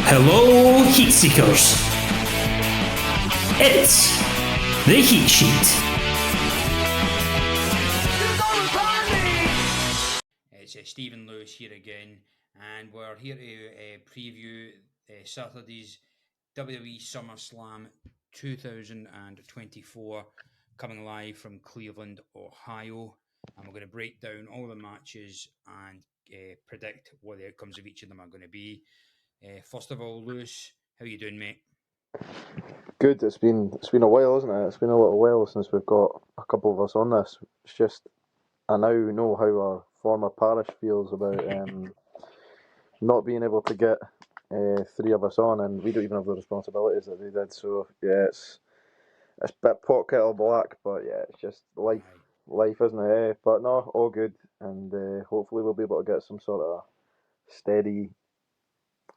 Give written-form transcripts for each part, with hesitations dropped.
Hello, Heatseekers. It's the Heat Sheet. It's Stephen Lewis here again, and we're here to preview Saturday's WWE SummerSlam 2024, coming live from Cleveland, Ohio. And we're going to break down all the matches and predict what the outcomes of each of them are going to be. First of all, Lewis, how are you doing, mate? Good. It's been a while, isn't it? It's been a little while since we've got a couple of us on this. It's just I now know how our former parish feels about not being able to get three of us on, and we don't even have the responsibilities that they did. So yeah, it's a bit pot kettle black, but yeah, it's just life, isn't it? But no, all good, and hopefully we'll be able to get some sort of steady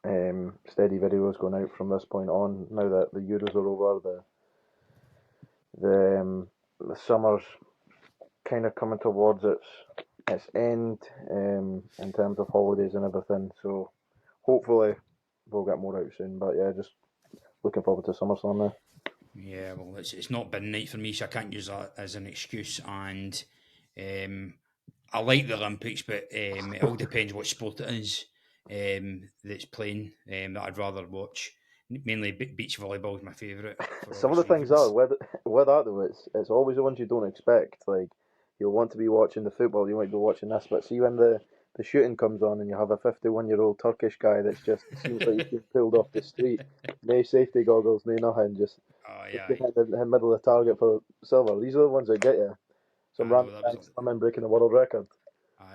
videos going out from this point on. Now that the Euros are over, the summer's kind of coming towards its end in terms of holidays and everything. So hopefully we'll get more out soon. But yeah, just looking forward to SummerSlam now. Yeah, well, it's not been night for me, so I can't use that as an excuse. And I like the Olympics, but it all depends what sport it is that's playing that I'd rather watch. Mainly beach volleyball is my favourite. Some of the things are with that though, it's always the ones you don't expect. Like you'll want to be watching the football, you might be watching this, but see when the shooting comes on and you have a 51-year-old Turkish guy that's just seems like he's been pulled off the street, no safety goggles, no nothing, just hit the middle of the target for silver. These are the ones that get you. Some random guy swimming breaking the world record.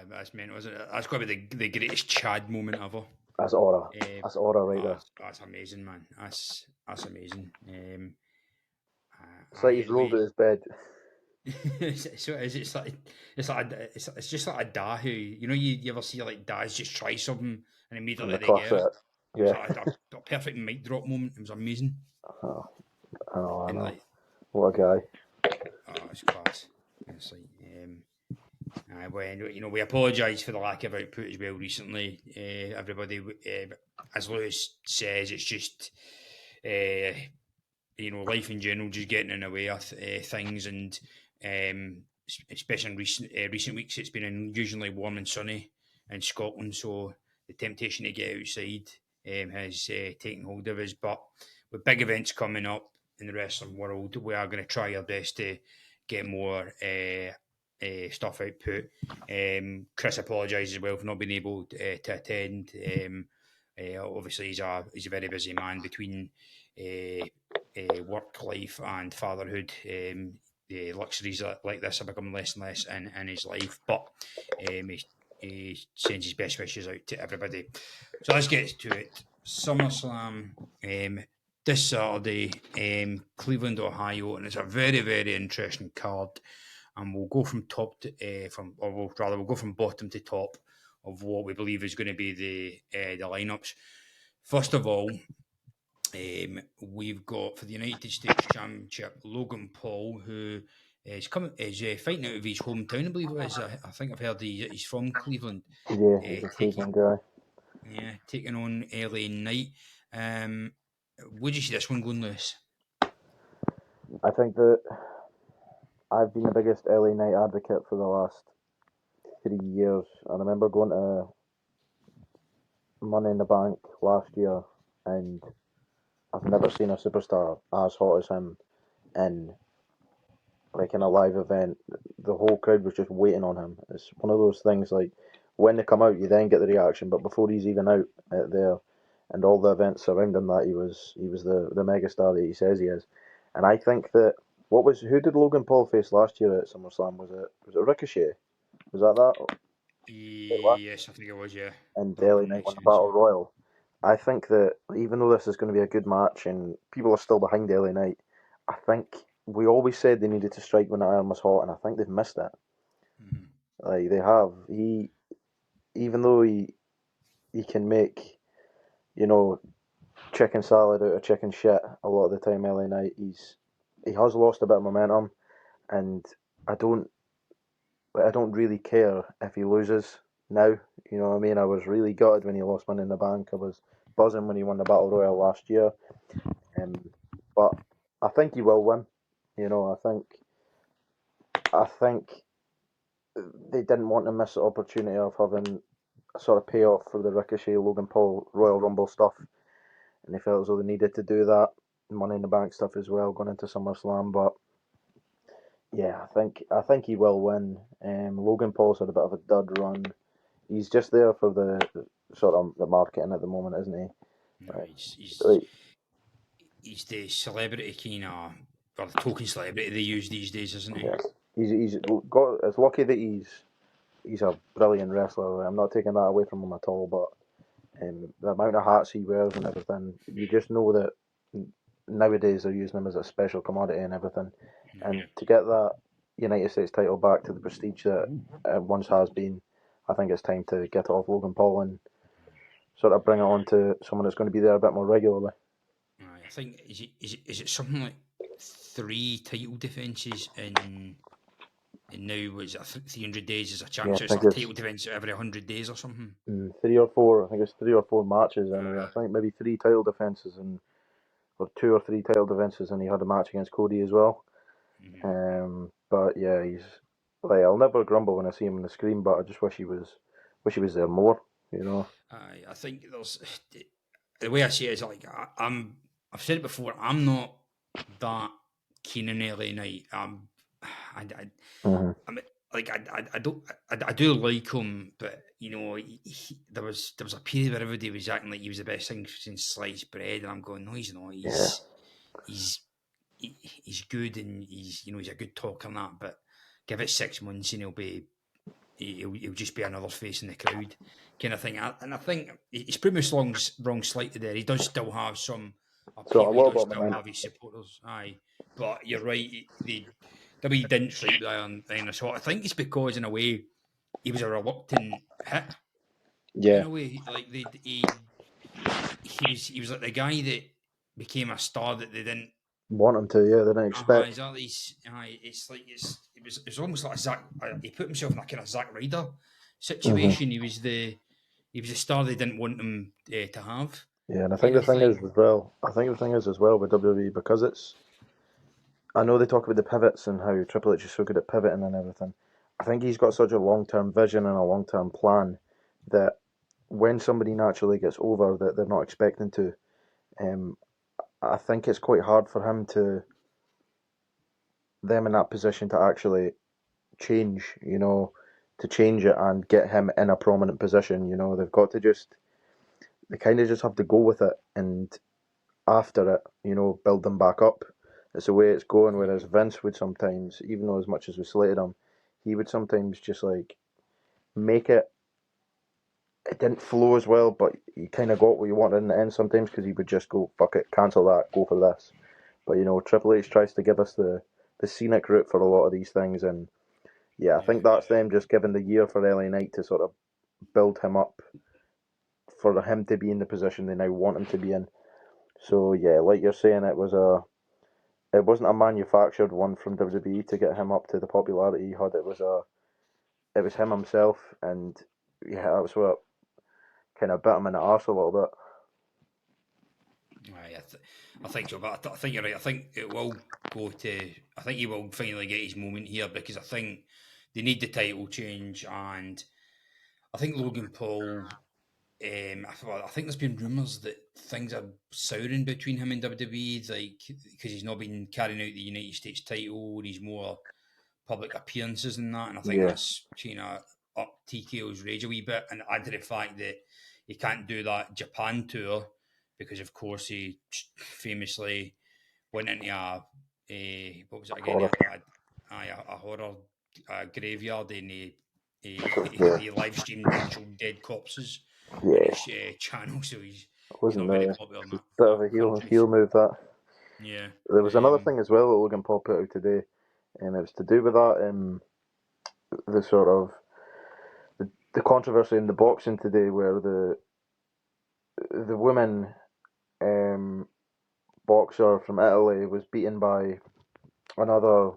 That's meant, wasn't it? That's got to be the greatest Chad moment ever. That's aura. That's aura right there. That's amazing, man. That's amazing. It's like he's rolled at his bed. So it's just like a da who you ever see like dads just try something and immediately they get it. Yeah, it was like a perfect mic drop moment. It was amazing. I know. Like, what a guy. Oh, it's class. It's like we apologise for the lack of output as well recently. Everybody, as Lewis says, it's just life in general just getting in the way of things, and especially in recent weeks, it's been unusually warm and sunny in Scotland, so the temptation to get outside has taken hold of us. But with big events coming up in the wrestling world, we are going to try our best to get more stuff output. Chris apologises as well for not being able to attend. Obviously, he's a very busy man between work life and fatherhood. The luxuries like this are becoming less and less in his life, but he sends his best wishes out to everybody. So let's get to it. SummerSlam this Saturday, Cleveland, Ohio, and it's a very, very interesting card. And we'll go from we'll go from bottom to top of what we believe is going to be the lineups. First of all, we've got for the United States Championship Logan Paul, who is fighting out of his hometown, I believe it is. I think I've heard he's from Cleveland. Yeah, he's a Cleveland guy. Yeah, taking on LA Knight. Would you see this one going, Lewis? I think that I've been the biggest LA Knight advocate for the last 3 years. I remember going to Money in the Bank last year, and I've never seen a superstar as hot as him in a live event. The whole crowd was just waiting on him. It's one of those things like when they come out, you then get the reaction, but before he's even out there, and all the events surrounding that, he was the megastar that he says he is. And I think that who did Logan Paul face last year at SummerSlam? Was it Ricochet? Was that? Yes, I think it was. Yeah. And LA Knight won the Battle Royal. I think that even though this is going to be a good match and people are still behind LA Knight, I think we always said they needed to strike when the iron was hot, and I think they've missed it. Mm-hmm. Like they have. Even though he can make, chicken salad out of chicken shit a lot of the time, LA Knight, he has lost a bit of momentum, and I don't really care if he loses. now. You know what I mean? I was really gutted when he lost Money in the Bank. I was buzzing when he won the Battle Royal last year. But I think he will win. You know, I think they didn't want to miss the opportunity of having a sort of payoff for the Ricochet Logan Paul Royal Rumble stuff, and they felt as though they needed to do that Money in the Bank stuff as well going into SummerSlam. But yeah, I think he will win. Logan Paul's had a bit of a dud run. He's just there for the sort of the marketing at the moment, isn't he? No, Like, he's the celebrity kind of, or the token celebrity they use these days, isn't he? yes, he's got. It's lucky that he's a brilliant wrestler. I'm not taking that away from him at all, but the amount of hats he wears and everything, you just know that nowadays they're using him as a special commodity and everything. And Yeah. to get that United States title back to the prestige that it once has been, I think it's time to get it off Logan Paul and sort of bring it on to someone that's going to be there a bit more regularly. I think is it something like 3 title defences in now was 300 days as a Yeah, champ, I so it's think like a it's title defence every 100 days or something. 3 or 4. I think it's 3 or 4 matches anyway. I Uh, think maybe 3 title defenses and or 2 or 3 title defenses, and he had a match against Cody as well. mhm. But yeah, he's like I'll never grumble when I see him on the screen, but I just wish he was there more. You know. I think there's the way I see it is like I've said it before. I'm not that keen on LA Knight. I, Hmm. I mean, like I don't I do like him, but you know there was a period where everybody was acting like he was the best thing since sliced bread, and I'm going, no, he's not. Yeah. He's he's good, and he's a good talker and that, but give it 6 months and he'll just be another face in the crowd kind of thing. And I think he's pretty much wrong slightly there. He does still have some So a appeal. He little does bit of still momentum. have his supporters. Aye, but you're right. The WWE didn't strike the iron so I think it's because in a way he was a reluctant hit. In Yeah. a way, like he was like the guy that became a star that they didn't. Want him to? Yeah. They didn't expect. Exactly. It's like it was almost like a Zack. He put himself in a kind of Zack Ryder Hmm. situation. He was a star they didn't want him to have, Yeah, and I think kind the of thing is thing. as well. I think the thing is as well with WWE because it's. I know they talk about the pivots and how Triple H is so good at pivoting and everything. I think he's got such a long-term vision and a long-term plan that when somebody naturally gets over that they're not expecting to, um, I think it's quite hard for them in that position to actually change, to change it and get him in a prominent position. They've got to they kind of just have to go with it and after it, build them back up. It's the way it's going. Whereas Vince would sometimes, even though as much as we slated him, he would sometimes just like make it. It didn't flow as well, but he kind of got what he wanted in the end sometimes because he would just go, fuck it, cancel that, go for this. But Triple H tries to give us the scenic route for a lot of these things, and yeah, I Yeah, think that's them just giving the year for LA Knight to sort of build him up for him to be in the position they now want him to be in. So yeah, like you're saying, it wasn't a manufactured one from WWE to get him up to the popularity he had. It was him himself, and yeah, that was what kind of bit him in the arse a little bit. I think so, but I think you're right. I think it will go to. I think he will finally get his moment here because I think they need the title change, and I think Logan Paul. I think there's been rumours that things are souring between him and WWE, like because he's not been carrying out the United States title, and he's more public appearances and that, and I think Yeah, that's kind of up TKO's rage a wee bit, and add to the fact that he can't do that Japan tour because, of course, he famously went into what was it again? horror. A horror graveyard, and Yeah, he live streamed and showed dead corpses on yeah, his channel, so he's wasn't not very a popular in bit of that a countries. heel move that. Yeah. There was another thing as well that Logan Paul put out today, and it was to do with that the sort of the controversy in the boxing today, where the woman um, boxer from Italy was beaten by another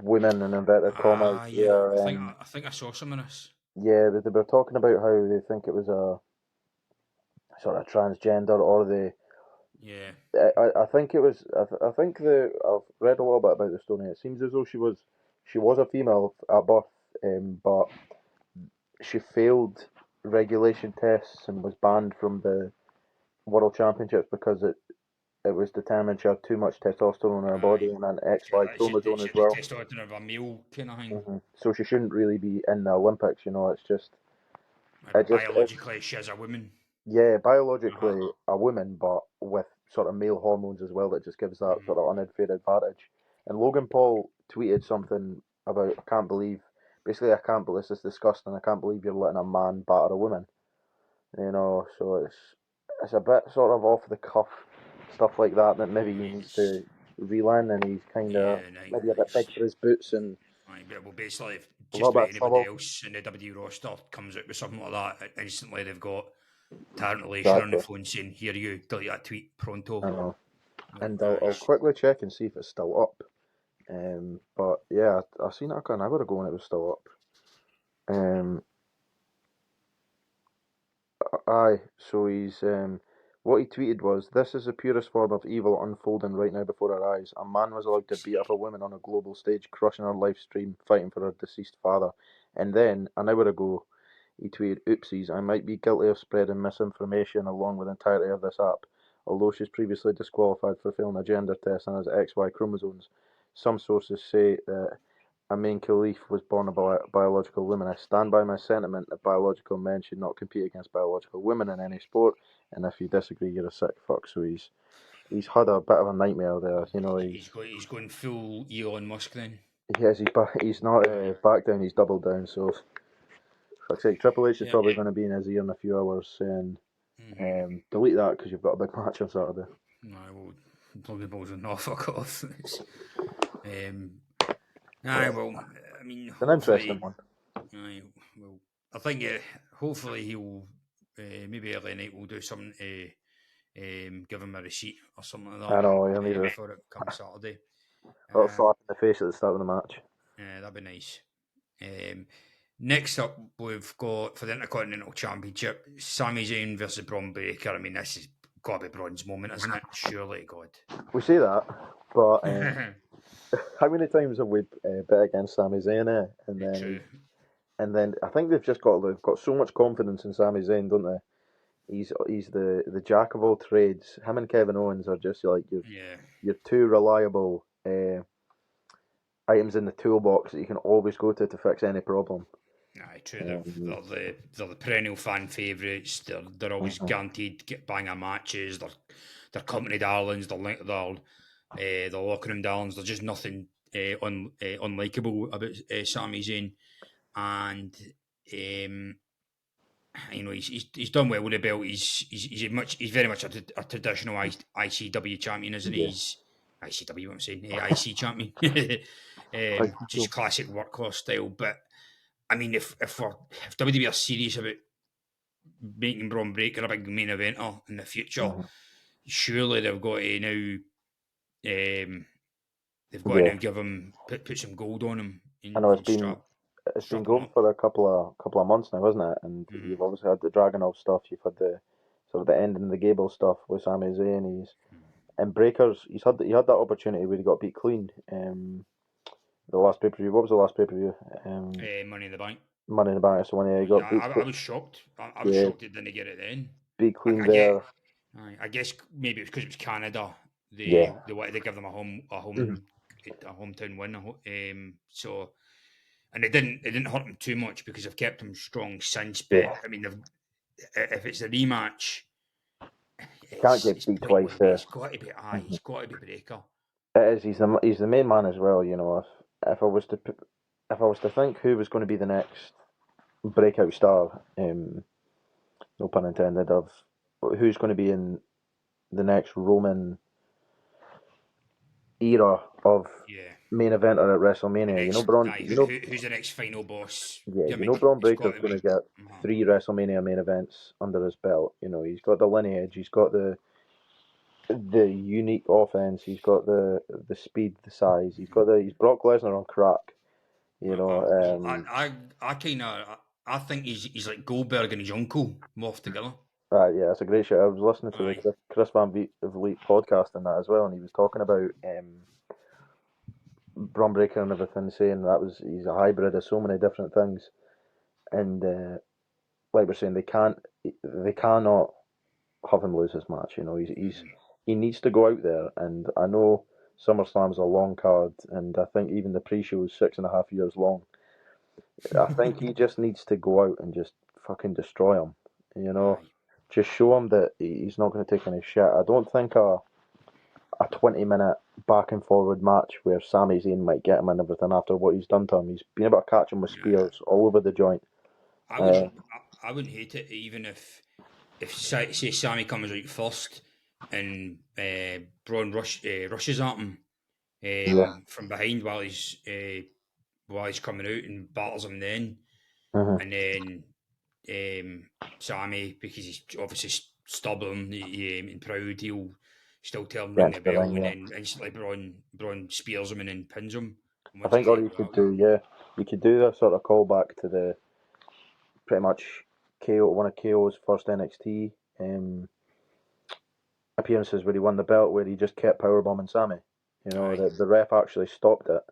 woman in inverted commas. Yeah. Where I think I saw some of this. Yeah, they were talking about how they think it was a sort of transgender, or Yeah. I think it was. I think I've read a little bit about the story. It seems as though she was a female at birth, but she failed regulation tests and was banned from the World Championships because it was determined she had too much testosterone in her body Aye. and an She had, XY chromosome she as had the well. testosterone of a male kind of thing. So she shouldn't really be in the Olympics. It's just But it's biologically, she is a woman. yeah, Uh-huh. biologically a woman, but with sort of male hormones as well. That just gives that Mm. sort of unfair advantage. And Logan Paul tweeted something about I can't believe. Basically, I can't believe this is disgusting. I can't believe you're letting a man batter a woman. So it's a bit sort of off the cuff stuff like that maybe he needs It's, to relearn, and he's kind of yeah, no, maybe a bit big for his boots and aye, but well, basically, if a just little bit about of anybody trouble. else in the WWE roster comes out with something like that, instantly they've got talent relation on the Exactly. phone saying, "Here you delete that tweet I pronto." know. Well, And I'll it's, quickly check and see if it's still up. But yeah, I seen it an hour ago and it was still up. Um, Aye, so what he tweeted was, "This is the purest form of evil unfolding right now before our eyes. A man was allowed to beat up a woman on a global stage, crushing her live stream, fighting for her deceased father. And then, an hour ago, he tweeted, Oopsies, I might be guilty of spreading misinformation along with the entirety of this app. Although she's previously disqualified for failing a gender test and has XY chromosomes, some sources say that Amin Khalif was born a biological woman. I stand by my sentiment that biological men should not compete against biological women in any sport. And if you disagree, you're a sick fuck." So he's had a bit of a nightmare there. he's going full Elon Musk then. He's not Aye. back down. He's doubled down. So fuck's sake, Triple H is Yeah. probably going to be in his ear in a few hours saying, Mm-hmm. delete that because you've got a big match on Saturday. No, well, Bobby Balls are not fuck off. Um, aye, well, I mean, It's an interesting hopefully, one. aye, well, I think hopefully he'll maybe early night will do something to give him a receipt or something like I that know he'll need a before it comes Saturday. little Um, slap in the face at the start of the match. that'd be nice. Um, next up, we've got for the Intercontinental Championship, Sami Zayn versus Braun Breaker. I mean, this is got to be Braun's moment, isn't it? Surely, God. We say that, but how many times have we bet against Sami Zayn, and then True. I think they've got so much confidence in Sami Zayn, don't they? He's the jack of all trades. Him and Kevin Owens are just like Yeah. your two reliable items in the toolbox that you can always go to fix any problem. Aye, true. Um, They're the perennial fan favourites. They're always mhm. guaranteed to get banger matches. They're company darlings. They're locker room darlings. There's just nothing unlikable about Sami Zayn, and um, he's done well with the belt. He's very much a traditional ICW champion, isn't he? Yeah, He's ICW. What I'm saying, IC champion. like Just classic workhorse style, but I mean, if WWE are serious about making Braun Breaker a big main eventer in the future, mhm. surely um, they've got to Yeah. now give him put some gold on him I know and it's been strap him going up. for a couple of months now, hasn't it? And Mm-hmm. you've obviously had the Dragunov stuff. You've had the sort of the ending the Gable stuff with Sami Zayn. And Breakers. He had that opportunity where he got beat clean. The last pay per view. What was the last pay per view? Money in the Bank. Money in the Bank. So when he Yeah, got beat, I was shocked. I was yeah, shocked it didn't get it then. beat clean I get. there. I guess maybe it was because it was Canada. Yeah, They wanted to give them Mhm. a hometown win. So and it didn't hurt him too much because I've kept him strong since. But Yeah. I mean, if it's a rematch, Can't get it's beat probably twice. it's got to be Mhm. he's got to be Breaker. It is. He's the main man as well. If I was to if I was to think who was going to be the next breakout star, no pun intended, of who's going to be in the next Roman era of Yeah, main eventer at the WrestleMania. next who's the next final boss Yeah, gimmick? Braun It's got Breaker's to going to be. get Uh-huh. 3 WrestleMania main events under his belt. He's got the lineage, he's got the unique offense, he's got the speed, the size, he's Brock Lesnar on crack. Well, Um, I kind of. I think he's like Goldberg and his uncle morphed together. Yeah, it's a great show. I was listening to the Aye. Chris Van Vliet podcast and that as well, and he was talking about Braun Breaker and everything, saying he's a hybrid of so many different things, and like we're saying, they cannot have him lose his match. You know, he needs to go out there, and I know SummerSlam's a long card, and I think even the pre-show is 6.5 years long. I think he just needs to go out and just fucking destroy him. You know, Aye. just show him that he's not going to take any shit. I don't think a 20-minute back and forward match where Sami Zayn might get him and everything after what he's done to him. He's been able to catch him with Yeah. spears all over the joint. I wouldn't. I wouldn't hate it even if say Sammy comes out first and Braun rushes at him Yeah. from behind while he's coming out and battles him then, Mm-hmm. and then Sammy, because he's obviously stubborn and proud, he'll still tell him Get ring into the the bell, ring, and yeah. then instantly Braun spears him and then pins him. And I once think he's all let you go could that way, do, yeah, you could do that sort of callback to the pretty much one of KO's first NXT appearances where he won the belt, where he just kept powerbombing Sammy. You know, aye, the ref actually stopped it.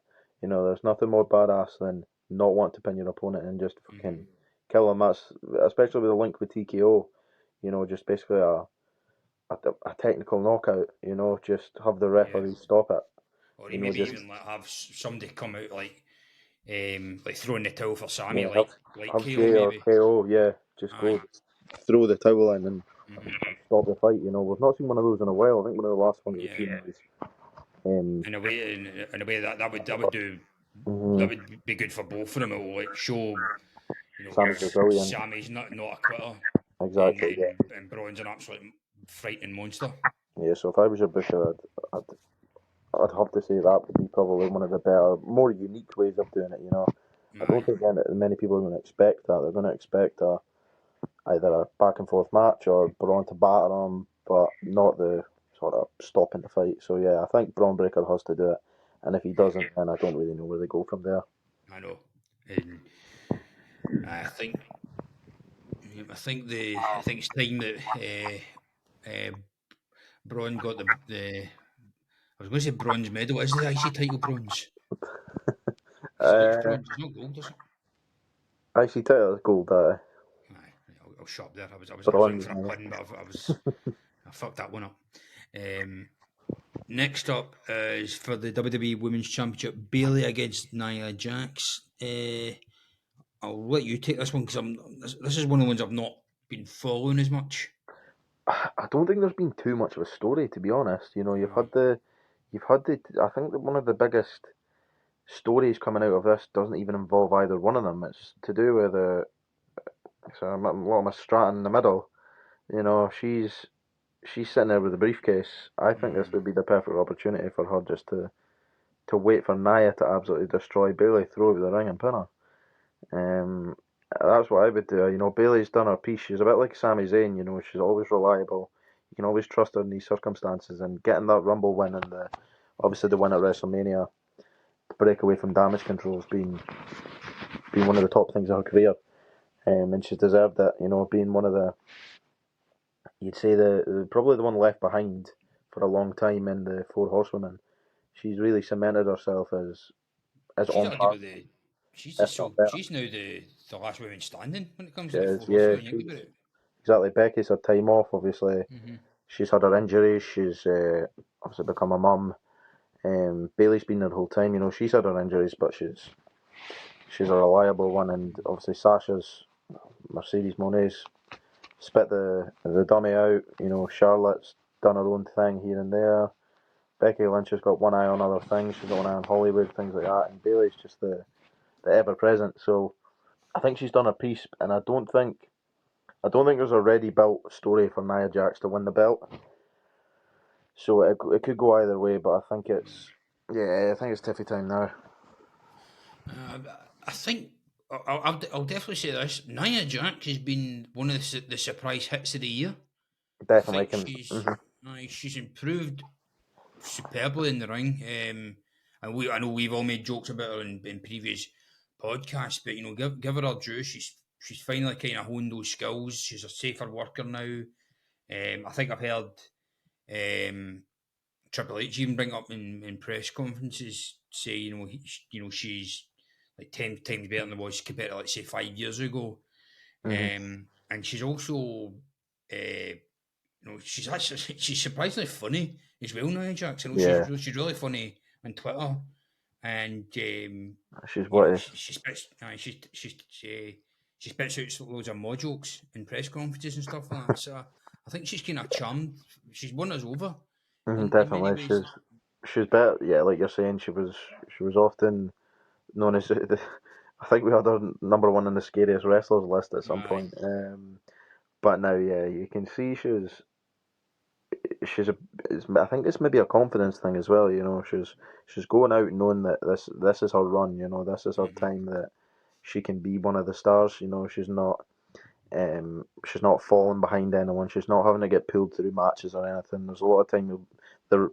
You know, there's nothing more badass than not want to pin your opponent and just mm-hmm. fucking kill him. That's especially with a link with TKO. You know, just basically a technical knockout. You know, just have the Yeah, referee stop it. or he You know, maybe just even like have somebody come out like throwing the towel for Sammy, yeah, like have KO Jay or maybe. KO. Yeah, just Aye. go throw the towel in and Mm-hmm. stop the fight. You know, we've not seen one of those in a while. I think one of the last ones we've Yeah. seen was In a way that mhm, would be good for both of them. It will like show Sammy's Brazilian. Sammy's not a quitter, Exactly. Yeah. and Braun's an absolute frightening monster. Yeah. So if I was your booker, I'd have to say that would be probably one of the better, more unique ways of doing it. You know, I don't Aye. think many people are going to expect that. They're going to expect either a back and forth match or Braun to batter him, but not the sort of stopping the fight. So yeah, I think Braun Breaker has to do it, and if he Yeah, doesn't, then I don't really know where they go from there. I know. And I think I think it's time that Braun got the I was going to say bronze medal. Is the IC title bronze? I thought it was Uh, bronze. It's not gold, is it? IC title is gold. Aye, right, I'll shut up there. I was looking Bronze. for a pun, but I fucked that one up. Um, Next up is for the WWE Women's Championship, Bailey against Nia Jax. I'll let you take this one because this is one of the ones I've not been following as much. I don't think there's been too much of a story, to be honest. You know, Aye. you've had the. I think that one of the biggest stories coming out of this doesn't even involve either one of them. It's to do with Miss Stratton in the middle. You know, she's sitting there with a briefcase. I think this Mm. would be the perfect opportunity for her just to wait for Nia to absolutely destroy Bailey, throw her over the ring and pin her. Um, that's what I would do. You know, Bailey's done her piece. She's a bit like Sami Zayn. You know, she's always reliable. You can always trust her in these circumstances. And getting that Rumble win and obviously the win at WrestleMania, to break away from damage control has been one of the top things of her career. And she's deserved it. You know, being one of you'd say probably the one left behind for a long time in the Four Horsewomen. She's really cemented herself as She's on par, arguably she's if not better. she's now the last woman standing when it comes She to the is, four yeah. horsewomen. You think about it. Exactly. Becky's had time off, obviously. Mm-hmm. She's had her injuries. She's obviously become a mum. Bailey's been there the whole time. You know, she's had her injuries, but she's a reliable one. And obviously Sasha's Mercedes Moné's spit the dummy out. You know, Charlotte's done her own thing here and there. Becky Lynch has got one eye on other things. She's got one eye on Hollywood, things like that. And Bailey's just the ever present. So I think she's done her piece, and I don't think there's a ready built story for Nia Jax to win the belt. So it could go either way, but I think it's tiffy time now. Uh, I think I'll definitely say this. Nia Jax has been one of the surprise hits of the year. I Definitely think can. she's improved superbly in the ring. I know we've all made jokes about her in previous podcasts, but give her due. she's finally kind of honed those skills. She's a safer worker now. I think I've heard Triple H even bring up in press conferences, say she's like 10 times better than it was compared to, let's say, 5 years ago. And she's also she's surprisingly funny as well now, Jax. Yeah, She's really funny on Twitter, and she's what? she spits she spits out loads of mod jokes in press conferences and stuff like that. So I think she's kind of charmed. She's won us over in many Definitely, ways. she's better. Yeah, like you're saying, she was often known as the, I think we had her number one on the scariest wrestlers list at some Aye. point. But now, yeah, you can see she's a. I think it's maybe a confidence thing as well. You know, she's going out knowing that this is her run. You know, this is her Mm-hmm. time that she can be one of the stars. You know, she's not falling behind anyone. She's not having to get pulled through matches or anything. There's a lot of time the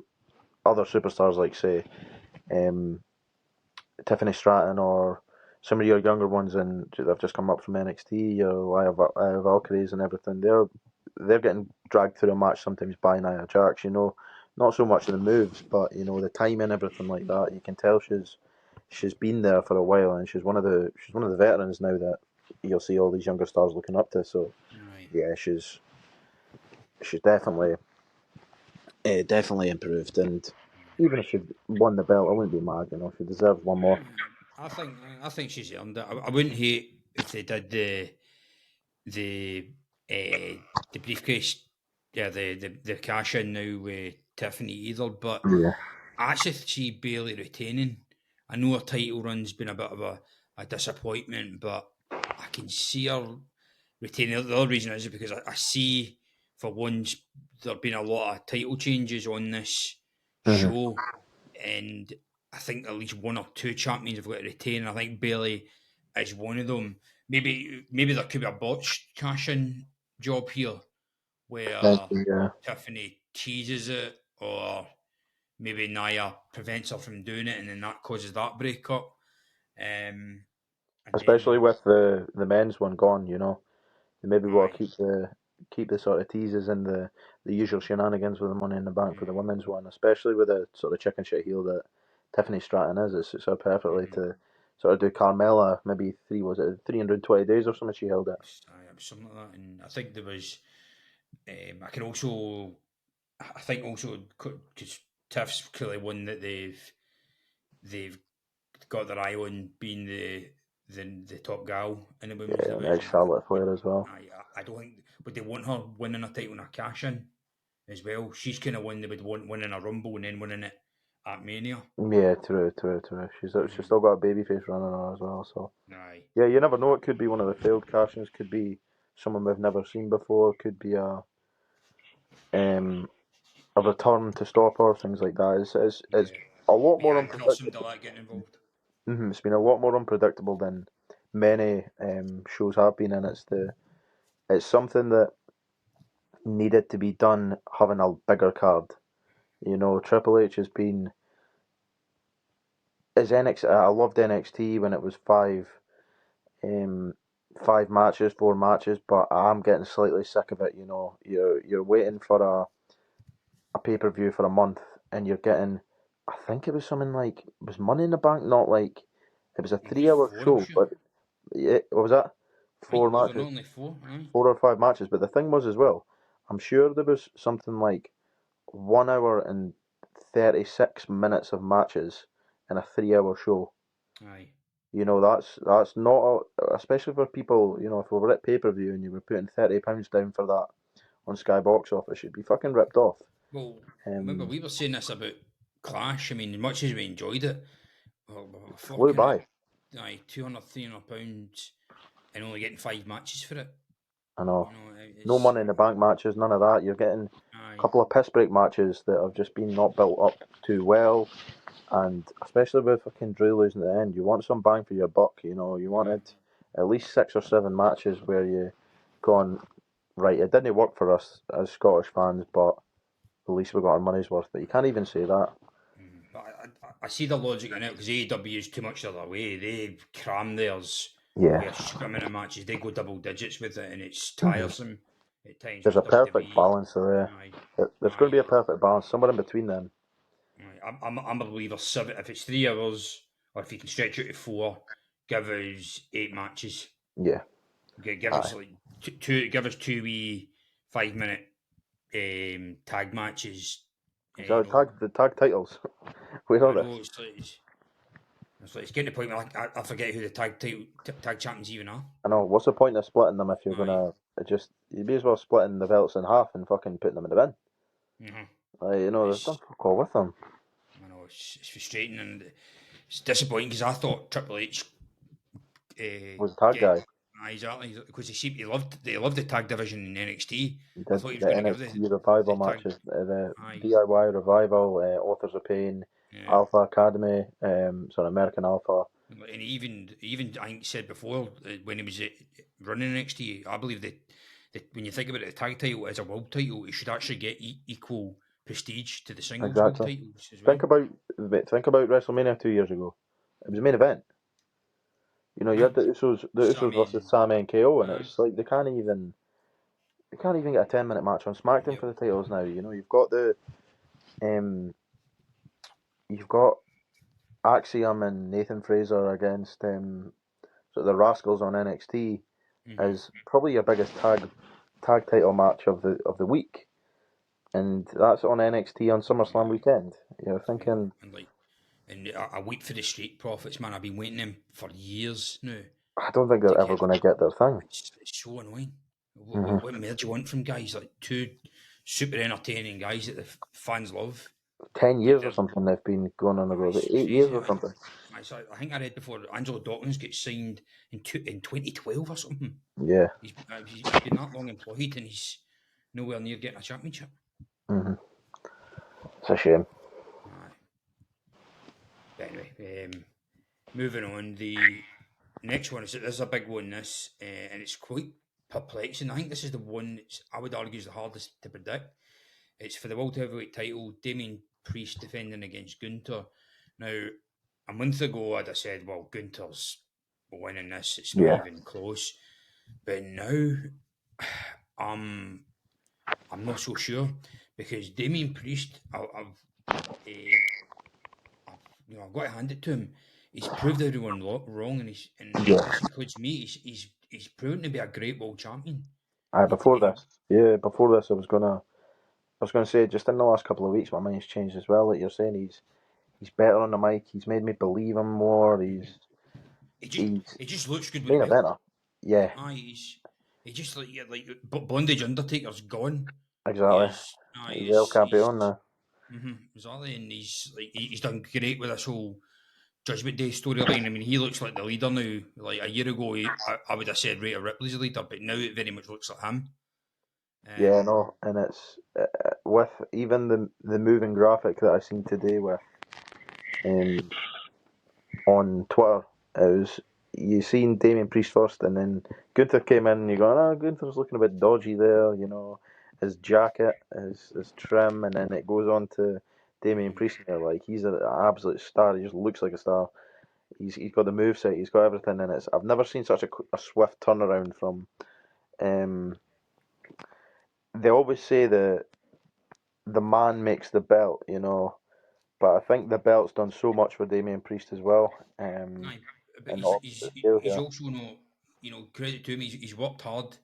other superstars like say Tiffany Stratton or some of your younger ones and they've just come up from NXT, your Nia Valkyries and everything. They're getting dragged through a match sometimes by Nia Jax. You know, not so much the moves, but you know the time and everything like that. You can tell she's been there for a while and she's one of the veterans now that you'll see all these younger stars looking up to. So Aye. yeah, she's definitely improved, and even if she won the belt, I wouldn't be mad. You know, she deserves one more. I think she's earned it. I wouldn't hate if they did the the briefcase, yeah, the cash in now with Tiffany either. But Yeah, I actually see Bailey retaining. I know her title run's been a bit of a disappointment, but I can see her retaining. The other reason is because I see, for once, there have been a lot of title changes on this hmm show, and I think at least one or two champions have got to retain. I think Bailey is one of them. Maybe there could be a botched cash in job here where yeah. Tiffany teases it, or maybe Nia prevents her from doing it, and then that causes that breakup. And Especially then with the men's one gone, you know, they maybe want to aye, keep the sort of teases and the usual shenanigans with the Money in the Bank for the mm, women's one, especially with the sort of chicken shit heel that Tiffany Stratton is. It suits her perfectly mm-hmm. to sort of do Carmella. Maybe 320 days or something she held it. Aye, it was something like that. And I think there was. I can also. I think also because Tiff's clearly one that they've got their eye on being the top gal in the women's Yeah, next division. Charlotte But Flair as well. I don't think would they want her winning a title in a cash in as well. She's kind of one they would want winning a rumble and then winning it at Mania. Yeah, true. She's Mm-hmm. still got a baby face running her as well. So Aye. yeah, you never know. It could be one of the failed castings. Could be someone we've never seen before. Could be a return to stop her. Things like that. It's Yeah. a lot But yeah, more it's awesome to unpredictable. like getting involved. It's been a lot more unpredictable than many shows have been, and it's something that needed to be done having a bigger card. You know, Triple H has been as NXT. I loved NXT when it was um, five matches, four matches, but I'm getting slightly sick of it. You know, you're waiting for a pay per view for a month, and you're getting. I think it was something like was Money in the Bank, not like it was a It was 3 hour four, I'm show, sure. but yeah, what was that? I think Four was there matches, not only four? Aye. 4 or 5 matches. But the thing was as well, I'm sure there was something like 1 hour and 36 minutes of matches in a 3 hour show. Aye. You know, that's not especially for people. You know, if we were at pay per view and you were putting £30 down for that on Sky Box Office, you'd be fucking ripped off. Well, remember Um, we were saying this about Clash. I mean, much as we enjoyed it, we're Flew fucking at by. aye, 200, £300 and only getting 5 matches for it. I You know. know, No it's Money in the Bank matches, none of that. You're getting a aye. couple of piss break matches that have just been not built up too well. And especially with fucking Drew losing at the end, you want some bang for your buck. You know, you Mm-hmm. wanted at least 6 or 7 matches where you gone right. It didn't work for us as Scottish fans, but at least we got our money's worth. But you can't even say that. But I see the logic in it because AEW is too much the other way. They cram theirs Yeah. where scrimming and matches, they go double digits with it, and it's tiresome at times There's with a perfect WWE. balance there. Aye, There's going to be a aye, perfect balance somewhere in between them. aye. I'm a believer. If it's 3 hours, or if you can stretch it to four, give us 8 matches. Yeah. Give Aye. us like two. Give us 2 wee 5 minute tag matches. So the tag titles. Where I are they? know it's getting to the point where I forget who the tag champions even are. I know. What's the point of splitting them if you're Aye. gonna just? You'd be as well splitting the belts in half and fucking putting them in the bin. Mm-hmm. They've done It's fuck all with them. I know it's frustrating and it's disappointing because I thought Triple H Was the tag get guy? exactly because he loved the tag division in NXT. He I did thought he was the going to give NXT revival the tag. matches, the Aye, DIY revival, Authors of Pain, yeah. Alpha Academy, American Alpha. And he even I think said before when he was running NXT, I believe that when you think about it, the tag title as a world title, it should actually get equal prestige to the singles world Exactly. titles as Think well. about think about WrestleMania 2 years ago. It was a main event. You Aye, had the Usos Sammy versus and Sami and KO, and aye, it's like they can't even get a 10-minute match on SmackDown yep, for the titles now. Um you've got Axiom and Nathan Fraser against sort of the Rascals on NXT mm-hmm, as probably your biggest tag title match of the week, and that's on NXT on SummerSlam aye, weekend. You're and, thinking, and like and I wait for the Street Profits, man. I've been waiting them for years now I don't think to they're ever get. going to get their thing. It's so annoying. What, Hmm what, what more do you want from guys like two super entertaining guys that the fans love? 10 years or They're something they've been going on aye, about it's 8 years crazy. or something. I think I read before Angelo Dawkins gets signed in 2012 or something. Yeah. He's been that long employed and he's nowhere near getting a championship. hmm It's a shame. Aye. But anyway, moving on. The next one is a big one. And it's quite perplexing. I think this is the one that I would argue is the hardest to predict. It's for the World Heavyweight title. Damien Priest defending against Gunter. Now, a month ago, I'd have said, well, Gunter's winning this. It's not Yeah. even close. But now, I'm I'm not so sure because Damien Priest, I've got to hand it to him. He's proved everyone wrong, and Yeah. this includes me. He's proven to be a great world champion. I He, before he, this, yeah, before this, I was gonna say just in the last couple of weeks, my mind's changed as well. Like you're saying, he's better on the mic. He's made me believe him more. mhm. He's he just looks good with main the belt. eventer. Yeah, Aye, he just like yeah, like Bondage Undertaker's gone. exactly. He's El He's Campeon now. exactly, and he's done great with this whole Judgment Day storyline. I mean, he looks like the leader now. Like a year ago, I would have said Rhea Ripley's the leader, but now it very much looks like him. Yeah, Um, no, and it's with even the moving graphic that I seen today with um, on Twitter. It was you seen Damien Priest first, and then Gunther came in, and you go, Gunther's looking a bit dodgy there. His jacket, his trim, and then it goes on to Damien mhm. Priest, and you're like, he's an absolute star. He just looks like a star. He's got the moveset, he's got everything, and I've never seen such a swift turnaround from. Um, they always say the man makes the belt, but I think the belt's done so much for Damien Priest as well. Aye, but And he's obviously he's the scale he's here. also no, credit to him. He's worked hard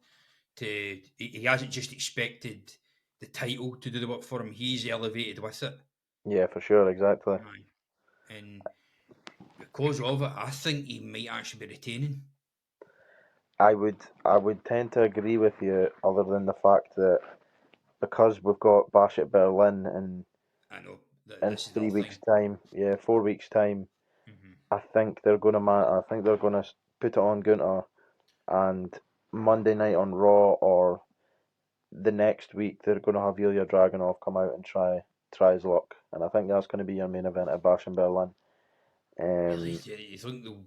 he hasn't just expected the title to do the work for him. He's elevated with it. Yeah, for sure, exactly. Aye, and because of it, I think he might actually be retaining. I would tend to agree with you, other than the fact that because we've got Bash at Berlin I know that in this is the three other weeks' thing. time, yeah, 4 weeks' time, Hmm. I think they're gonna put it on Gunter, and Monday night on Raw or the next week they're gonna have Ilya Dragunov come out and try his luck, and I think that's gonna be your main event at Bash in Berlin. Really, Um, you think they'll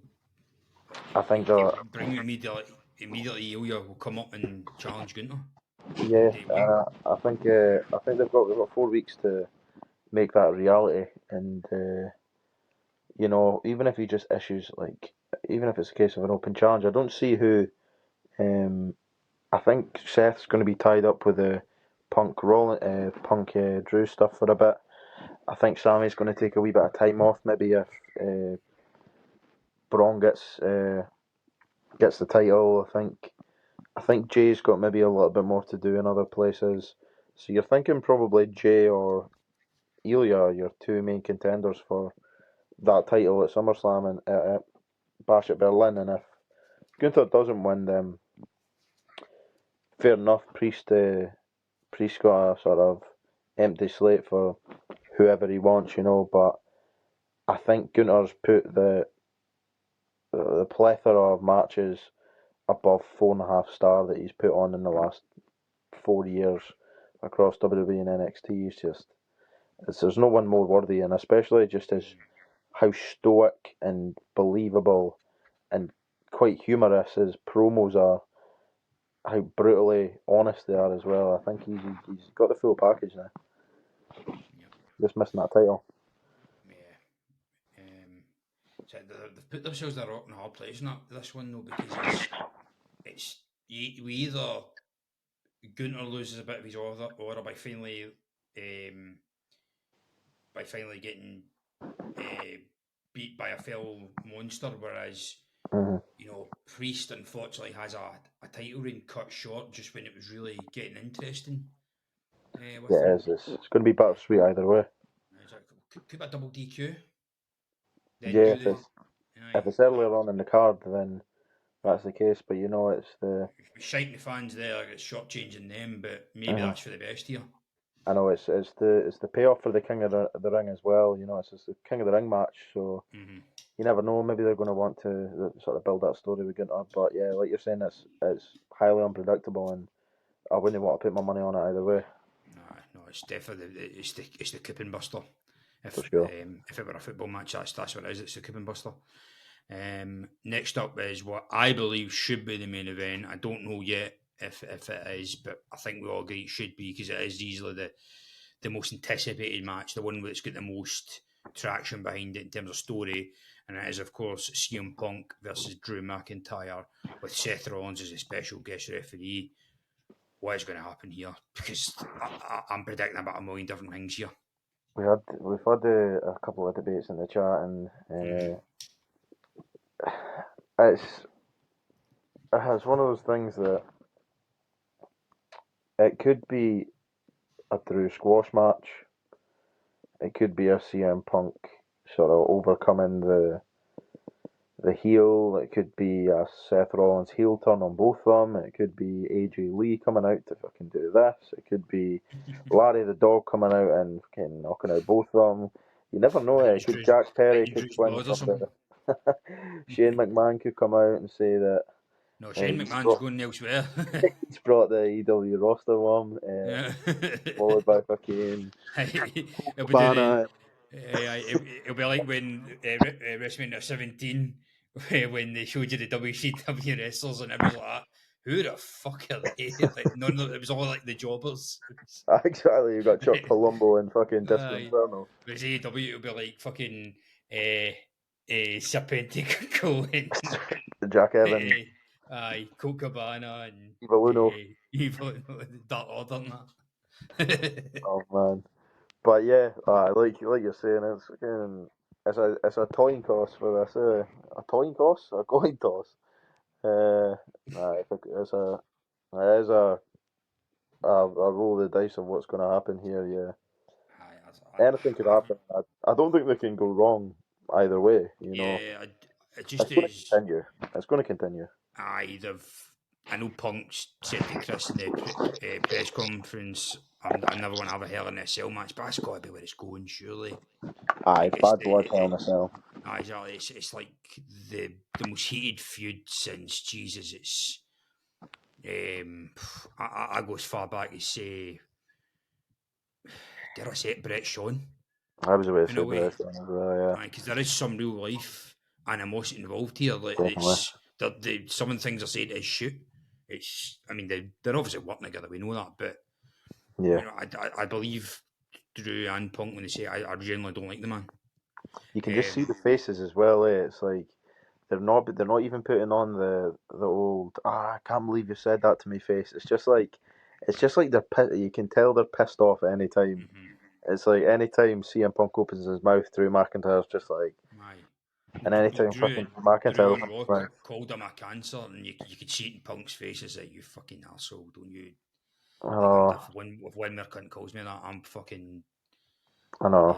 I think they're bring immediately? Ilya will come up and challenge Gunter yeah, day one. I think they've got 4 weeks to make that a reality, and even if he just issues like even if it's a case of an open challenge, I don't see who. I think Seth's going to be tied up with the Punk Drew stuff for a bit. I think Sammy's going to take a wee bit of time off. Maybe if Braun gets the title, I think Jay's got maybe a little bit more to do in other places. So you're thinking probably Jay or Ilya are your two main contenders for that title at SummerSlam and Bash at Berlin. And if Gunther doesn't win, then fair enough. Priest got a sort of empty slate for whoever he wants, But I think Gunther's put the plethora of matches above 4.5 star that he's put on in the last 4 years across WWE and NXT. There's no one more worthy, and especially just how stoic and believable and quite humorous his promos are, how brutally honest they are as well. I think he's got the full package now. Yep. Just missing that title. Yeah. So they've put themselves in a rock and a hard place in this one though, because we either Gunter loses a bit of his aura by finally getting beat by a fellow monster, whereas Priest unfortunately has a title reign cut short just when it was really getting interesting. With Yeah, it is. It's going to be bittersweet either way. Could be a double DQ. Then Yeah, do if it's earlier on in the card, then that's the case. But it's the shiting the fans there. It's shortchanging them, but maybe that's for the best here. I know it's the payoff for the King of the Ring as well. It's the King of the Ring match, so you never know. Maybe they're going to want to sort of build that story with Gunther. But yeah, like you're saying, it's highly unpredictable, and I wouldn't want to put my money on it either way. No, it's definitely it's the Coupon Buster. For sure. If it were a football match, that's what it is. It's the Coupon Buster. Next up is what I believe should be the main event. I don't know yet if it is, but I think we all agree it should be, because it is easily the most anticipated match, the one that's got the most traction behind it in terms of story, and it is of course CM Punk versus Drew McIntyre with Seth Rollins as a special guest referee. What is going to happen here? Because I'm predicting about a million different things here. We've had a couple of debates in the chat, and it's one of those things that it could be a Drew squash match. It could be a CM Punk sort of overcoming the heel. It could be a Seth Rollins heel turn on both of them. It could be AJ Lee coming out to fucking do this. It could be Larry the Dog coming out and fucking knocking out both of them. You never know. It could Jack Perry could swing something. Shane McMahon could come out and say that. No, Shane McMahon's going elsewhere. He's brought the EW roster one, followed by fucking Banner. It'll be like when WrestleMania 17, when they showed you the WCW wrestlers and everyone was like, who the fuck are they? Like, none of it was all like the jobbers. Exactly, you got Chuck Palumbo and fucking Disco Inferno. Whereas AEW, it'll be like fucking Serpentico and Jack Evans. Colt Cabana and Evil Uno. Dark Order and that. Oh man. But yeah, like you're saying, it's a coin toss for this. A coin toss, a coin toss. It is a roll of the dice of what's going to happen here. Yeah, anything could happen. I don't think they can go wrong either way. Yeah, it's going to continue. It's going to continue. I know Punk's said to Chris in the press conference, I'm never going to have a Hell in a Cell match, but that's got to be where it's going, surely. Bad blood Hell in a Cell. Exactly. It's like the most heated feud since Jesus. It's I go as far back as say, dare I say it, Brett Shawn. I was about to say Brett Shawn as well, yeah. Because there is some real life and emotion involved here. Like some of the things I said is shit. They're obviously working together. We know that, but yeah, I believe Drew and Punk when they say I genuinely don't like the man. You can just see the faces as well. It's like they're not even putting on the old I can't believe you said that to me face. It's just like you can tell they're pissed off at any time. Mm-hmm. It's like any time CM Punk opens his mouth, Drew McIntyre's just like, Aye. and But anytime Drew fucking McIntyre on opens Raw his mouth, called him a cancer, and you could see it in Punk's face. It's like, you fucking arsehole, don't you? I Like, know, if one more cunt calls me that, I'm fucking, I know.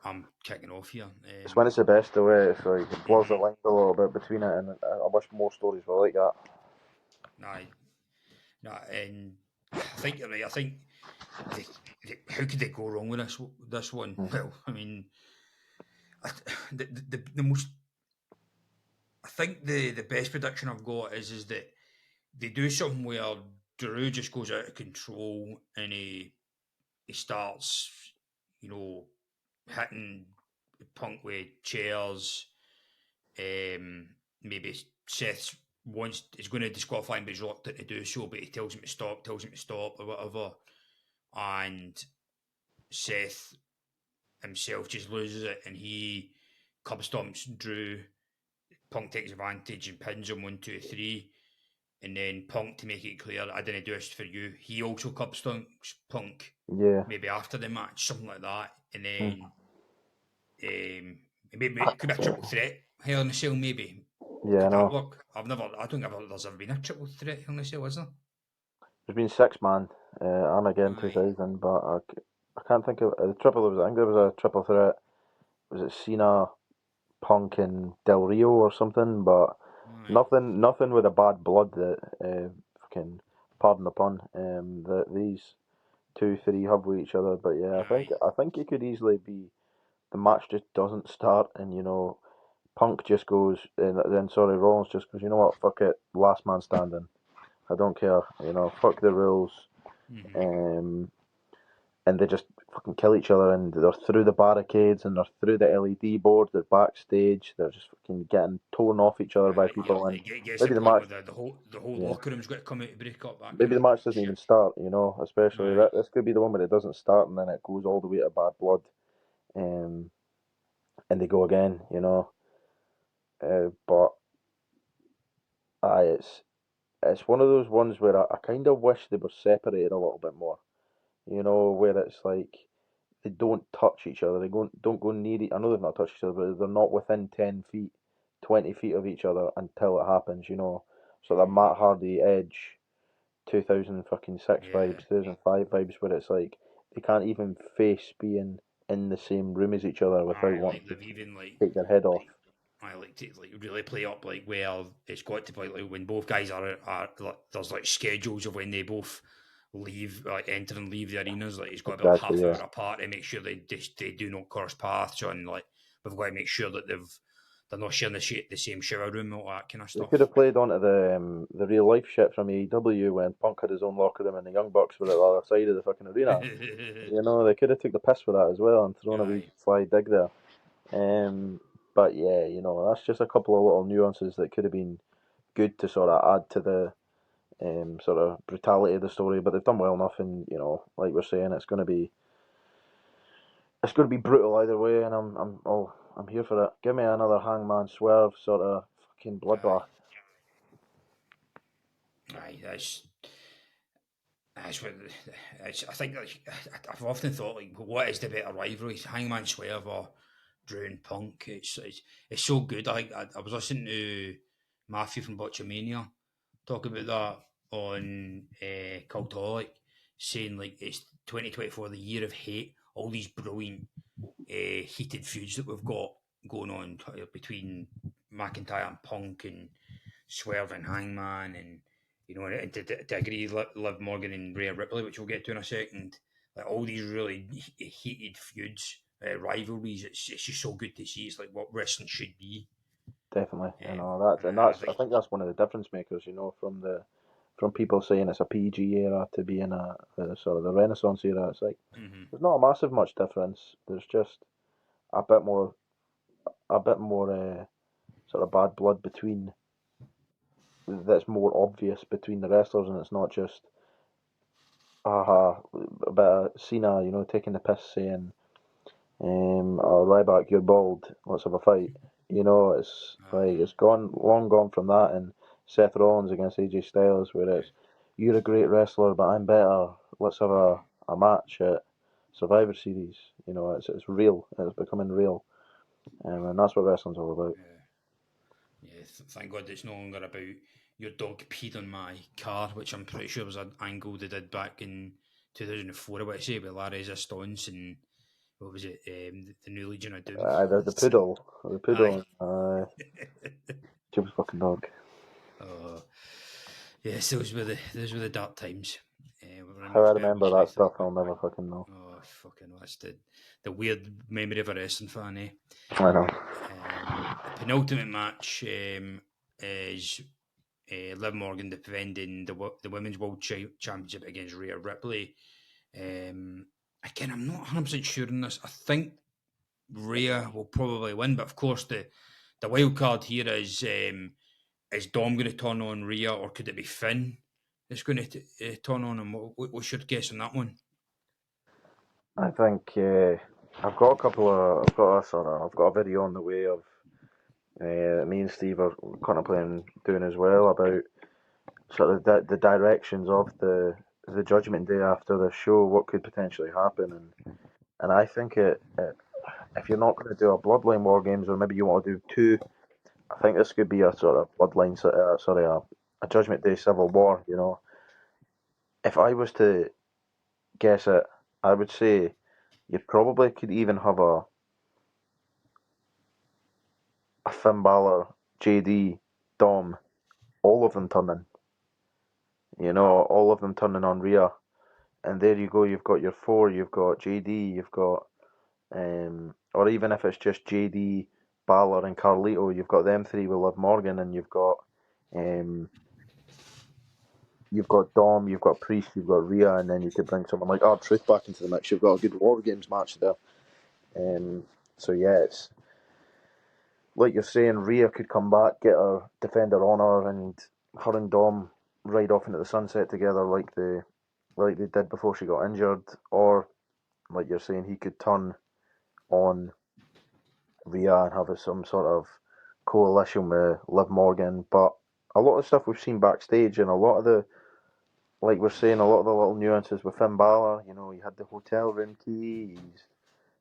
I'm kicking off here. It's when it's the best though. It's like it blurs the Mhm. lines a little bit between it, and I wish more stories were like that. Aye. Nah, and I think you're right. I think they, how could they go wrong with this one? Mm. Well, I mean, the most, I think the best prediction I've got is that they do something where Drew just goes out of control and he starts, you know, hitting Punk with chairs. Maybe Seth wants is going to disqualify him, but he's reluctant to do so. But he tells him to stop, or whatever. And Seth himself just loses it, and he curb stomps Drew. Punk takes advantage and pins him 1, 2, 3. And then Punk, to make it clear, I didn't do this for you. He also curb stomps Punk, Yeah. maybe after the match, something like that. And Mm. then maybe it could be a triple threat Hell in a Cell, maybe. Yeah, I Could that know. work? I don't think there's ever been a triple threat Hell in a Cell, is there? There's been 6 man, Armageddon Aye, 2000, but I can't think of the triple. I think there was a triple threat. Was it Cena, Punk, and Del Rio or something? But aye, nothing with a bad blood that fucking pardon the pun. That these 2, 3 have with each other. But yeah, aye. I think it could easily be the match just doesn't start, and Punk just goes, and then sorry, Rollins just goes. You know what? Fuck it, last man standing. I don't care. Fuck the rules. Mm-hmm. Um, and they just fucking kill each other, and they're through the barricades, and they're through the LED board, they're backstage, they're just fucking getting torn off each other by Aye, yeah, people, and it gets to maybe the the point match, where the whole yeah, locker room's got to come out to break up, that maybe kind the of match doesn't even shit. start, especially Aye, that this could be the one where it doesn't start, and then it goes all the way to bad blood, um, and they go again, but it's one of those ones where I kind of wish they were separated a little bit more, where it's like they don't touch each other. They don't go near. I know they've not touched each other, but they're not within 10 feet, 20 feet of each other until it happens. So that Matt Hardy Edge, 2006 yeah. vibes, 2005 vibes, where it's like they can't even face being in the same room as each other without Aye, like wanting to they've even take their head off. I like to really play up like where it's got to be like when both guys are like, there's like schedules of when they both leave, like enter and leave the arenas. Like it's got to be like Exactly. half Yeah. hour apart to make sure they do not cross paths. And like we've got to make sure that they're not sharing the same shower room, all that kind of They could stuff. have played onto the real life shit from AEW when Punk had his own locker room and the Young Bucks were at the other side of the fucking arena. They could have took the piss with that as well and thrown a wee Aye. sly dig there. But yeah, that's just a couple of little nuances that could have been good to sort of add to the sort of brutality of the story. But they've done well enough, and like we're saying, it's going to be brutal either way, and I'm here for it. Give me another Hangman Swerve sort of fucking Aye. bloodbath. Aye. That's what I think. Like, I've often thought, like, what is the better rivalry, Hangman Swerve or Drew and Punk? It's so good. I was listening to Matthew from Botchamania talk about that on Cultaholic, saying like it's 2024, the year of hate. All these brilliant heated feuds that we've got going on between McIntyre and Punk and Swerve and Hangman, and and to agree, Liv Morgan and Rhea Ripley, which we'll get to in a second. Like all these really heated feuds, rivalries. It's just so good to see. It's like what wrestling should be. Definitely, Um, and I that's I think, think that's one of the difference makers. From people saying it's a PG era to being a sort of the Renaissance era. It's like mhm. there's not a massive much difference. There's just a bit more sort of bad blood between that's more obvious between the wrestlers, and it's not just a bit of Cena, taking the piss saying, "Oh, Ryback, you're bald. Let's have a fight." You know, it's like it's long gone from that, and Seth Rollins against AJ Styles, where it's you're a great wrestler, but I'm better. Let's have a match at Survivor Series. You know, it's real. It's becoming real, and that's what wrestling's all about. Yeah, thank God it's no longer about your dog peed on my car, which I'm pretty sure was an angle they did back in 2004, I would say, with Larry Stones and what was it, the New Legion of Doom. The Aye. poodle, Jim's fucking dog. Oh, yes, those were the dark times. We were in How I much better remember ones now. that stuff, I'll never fucking know. Oh, fucking, that's the weird memory of a wrestling fan, eh? I know. The penultimate match is Liv Morgan defending the Women's World Championship against Rhea Ripley. Again, I'm not 100% sure on this. I think Rhea will probably win, but of course the wild card here is Dom going to turn on Rhea, or could it be Finn that's going to turn on him? What's your guess on that one? I think I've got a couple of I've got a video on the way of me and Steve are contemplating doing as well about sort of the directions of the Judgment Day after the show, what could potentially happen, and I think if you're not going to do a Bloodline War Games, or maybe you want to do two, I think this could be a sort of Bloodline, a Judgment Day Civil War. You know, if I was to guess it, I would say you probably could even have a Finn Balor, JD, Dom, all of them turning. You know, all of them turning on Rhea, and there you go. You've got your four. You've got JD. You've got, or even if it's just JD, Balor, and Carlito, you've got them three with Liv Morgan, and um, you've got Dom, you've got Priest, you've got Rhea, and then you could bring someone like R-Truth back into the mix. You've got a good War Games match there. So yeah, it's like you're saying, Rhea could come back, get her defender on her, and her and Dom ride off into the sunset together like they did before she got injured, or like you're saying, he could turn on Rhea and have some sort of coalition with Liv Morgan. But a lot of the stuff we've seen backstage, and a lot of the, like we're saying, a lot of the little nuances with Finn Balor, you know, he had the hotel room key, he's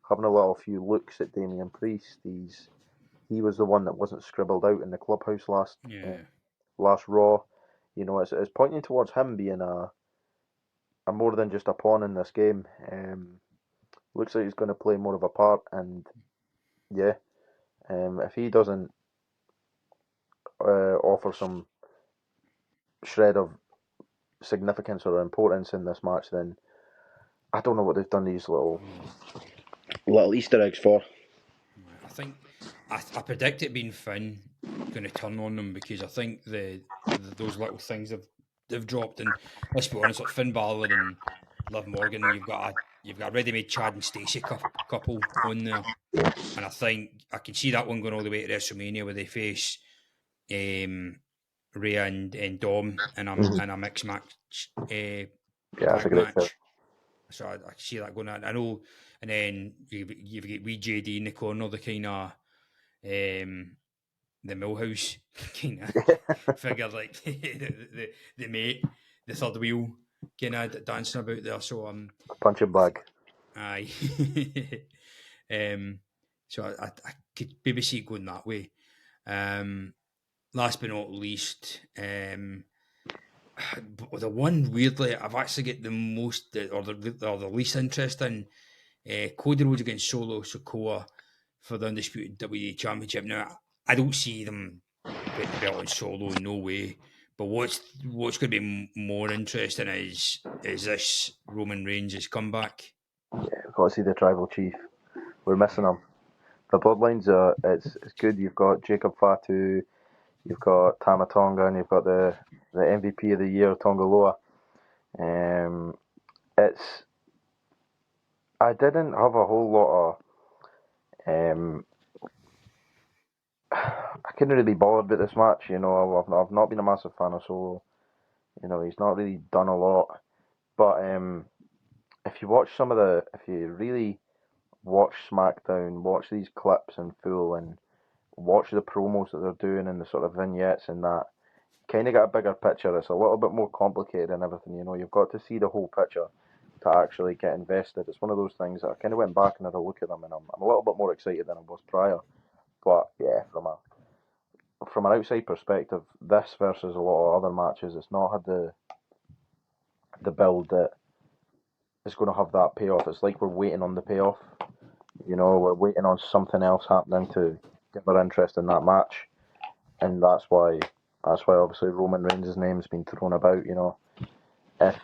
having a little few looks at Damian Priest, he was the one that wasn't scribbled out in the clubhouse Yeah. last Raw. You know, it's pointing towards him being a more than just a pawn in this game. Looks like he's going to play more of a part, and yeah, if he doesn't offer some shred of significance or importance in this match, then I don't know what they've done these little Easter eggs for. I think I predict it being Finn going to turn on them, because I think those little things they've dropped, and let's be honest, like Finn Balor and Liv Morgan, you've got a ready-made Chad and Stacey couple on there, and I think I can see that one going all the way to WrestleMania, where they face Rhea and Dom in a mixed match Yeah, that's a tag great show. match. So I can see that going on. I know, and then you've got wee JD in the corner, the kind of the Millhouse kind of figure, like the mate, the third wheel, kind of dancing about there. So Punching bag. aye, so I could maybe see it going that way. Last but not least, the one weirdly I've actually got the most or the least interest in, Cody Rhodes against Solo Sikoa for the undisputed WWE Championship. Now I don't see them putting the belt on Solo, no way. But what's going to be more interesting is this Roman Reigns' comeback. Yeah, we've got to see the tribal chief. We're missing him. The bloodlines are it's good. You've got Jacob Fatu, you've got Tama Tonga, and you've got the MVP of the year, Tonga Loa. It's I didn't have a whole lot of I couldn't really be bothered with this match. You know, I've not been a massive fan of Solo. You know, he's not really done a lot. But if you really watch SmackDown, watch these clips in full, and watch the promos that they're doing and the sort of vignettes and that, kind of get a bigger picture. It's a little bit more complicated and everything, you know. You've got to see the whole picture to actually get invested. It's one of those things that I kind of went back and had a look at them, and I'm a little bit more excited than I was prior. But yeah, from an outside perspective, this versus a lot of other matches, it's not had the build that is going to have that payoff. It's like we're waiting on the payoff. You know, we're waiting on something else happening to get our interest in that match, and that's why obviously Roman Reigns' name's been thrown about. You know, if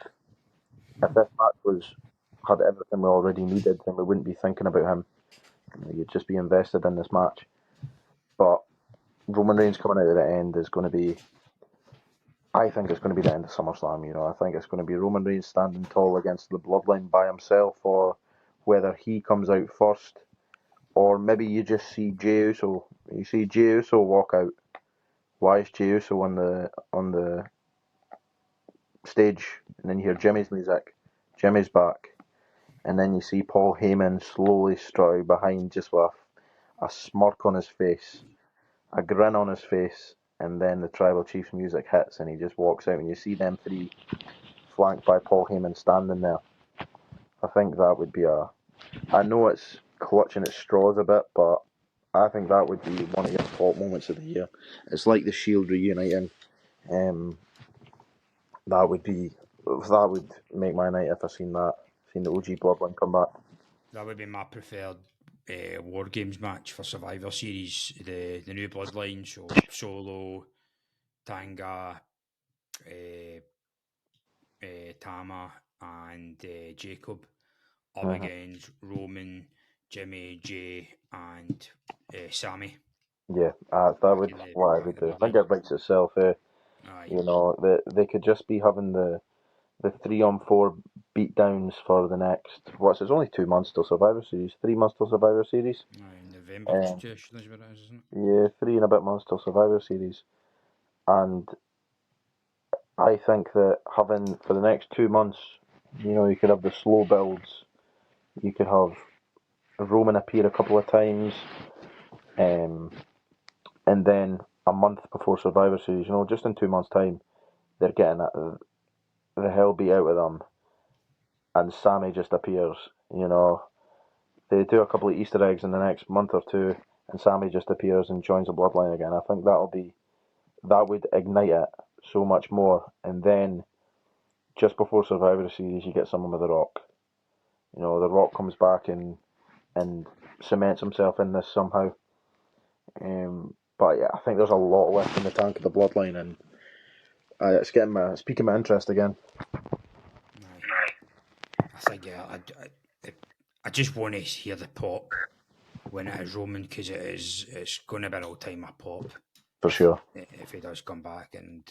this match had everything we already needed, then we wouldn't be thinking about him. You'd just be invested in this match. But Roman Reigns coming out at the end is going to be. I think it's going to be the end of SummerSlam. You know, I think it's going to be Roman Reigns standing tall against the Bloodline by himself, or whether he comes out first, or maybe you just see Jey Uso. You see Jey Uso walk out. Why is Jey Uso on the stage? And then you hear Jimmy's music. Jimmy's back, and then you see Paul Heyman slowly strut out behind, just with a smirk on his face, a grin on his face, and then the Tribal Chief's music hits, and he just walks out, and you see them three flanked by Paul Heyman standing there. I think that would be I know it's clutching at straws a bit, but I think that would be one of your top moments of the year. It's like the Shield reuniting. Um, that would make my night if I seen the OG Bloodline come back. That would be my preferred War Games match for Survivor Series. The new Bloodline, so Solo, Tanga, Tama, and Jacob up against Roman, Jimmy, Jay, and Sammy. Yeah, that would what I would do. I think it writes itself. You know, they could just be having the 3-on-4 beatdowns for the next. It's only 2 months till Survivor Series. 3 months till Survivor Series. November, is what it is, isn't it? Yeah, 3 and a bit months till Survivor Series, and I think that having for the next 2 months, you know, you could have the slow builds. You could have Roman appear a couple of times, and then a month before Survivor Series, you know, just in 2 months' time, they're getting the hell beat out of them, and Sammy just appears. You know, they do a couple of Easter eggs in the next month or two, and Sammy just appears and joins the Bloodline again. I think that would ignite it so much more, and then just before Survivor Series, you get someone with The Rock. You know, The Rock comes back and cements himself in this somehow. But yeah, I think there's a lot left in the tank of the Bloodline, and it's piquing my interest again. I think I just want to hear the pop when it is Roman, because it's going to be an all-timer pop For sure. if he does come back, and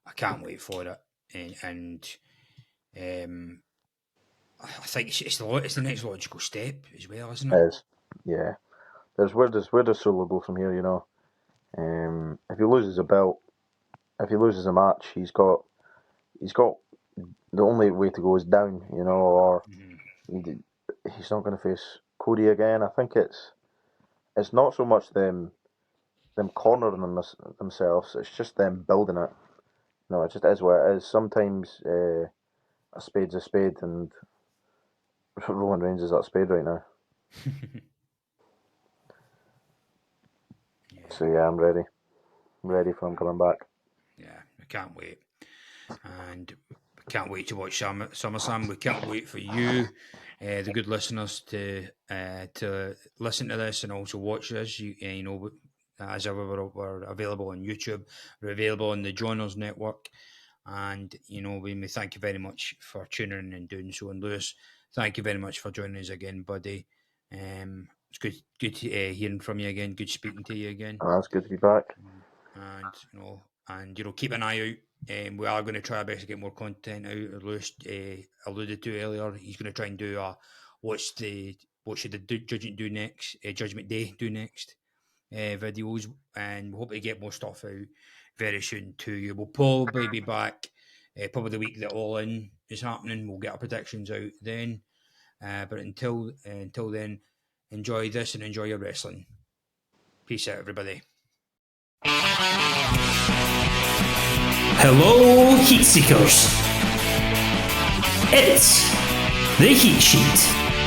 I can't wait for it. And I think it's the next logical step as well, isn't it? It is. Yeah. Where does Solo go from here? You know, if he loses a belt, if he loses a match, he's got the only way to go is down. You know, or he's not going to face Cody again. I think it's not so much them cornering themselves. It's just them building it. No, it just is what it is. Sometimes a spade's a spade, and Roman Reigns is that spade right now. So yeah, I'm ready. I'm ready for him coming back. Yeah, I can't wait. And we can't wait to watch SummerSlam. We can't wait for you, the good listeners, to listen to this and also watch this. You know, as ever, we're available on YouTube. We're available on the Joiners Network. And, you know, we thank you very much for tuning in and doing so. And Lewis, thank you very much for joining us again, buddy. It's good hearing from you again. Good speaking to you again. It's good to be back. And keep an eye out. We are going to try our best to get more content out. Lewis alluded to earlier, he's going to try and do what should the Judgment do next? Judgment Day do next? Videos, and we hope to get more stuff out very soon to you. We'll probably be back probably the week that All In is happening. We'll get our predictions out then. But until then, enjoy this and enjoy your wrestling. Peace out, everybody. Hello, Heatseekers. It's the Heat Sheet.